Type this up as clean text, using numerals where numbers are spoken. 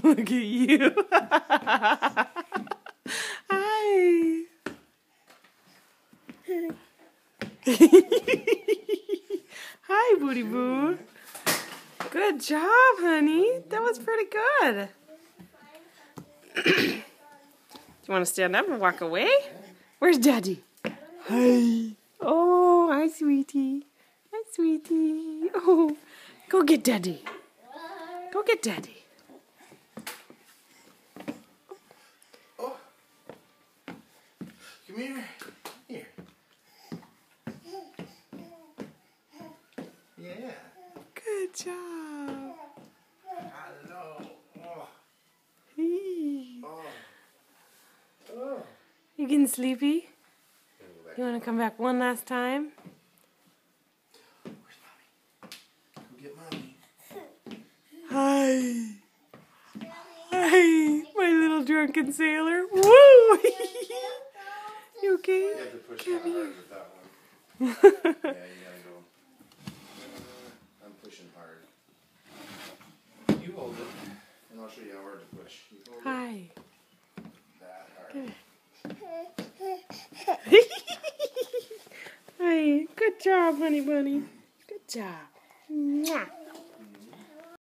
Look at you. Hi. Hi, Booty Boo. Good job, honey. That was pretty good. Do you want to stand up and walk away? Where's Daddy? Hi. Oh, hi, sweetie. Hi, sweetie. Oh, go get Daddy. Go get Daddy. Oh. Come here. Here. Yeah. Good job. Hello. Oh. Hey. Oh. Oh. You getting sleepy? You want to come back one last time? Where's Mommy? Go get Mommy. Hi. Hi, my little drunken sailor. Woo! You okay? You have to push Come kind of here. hard with that one. Yeah, you gotta go. I'm pushing hard. You hold it, and I'll show you how hard to push. You hold Hi. it that hard. Come here. Hi. Good job, honey bunny. Good job. Mwah.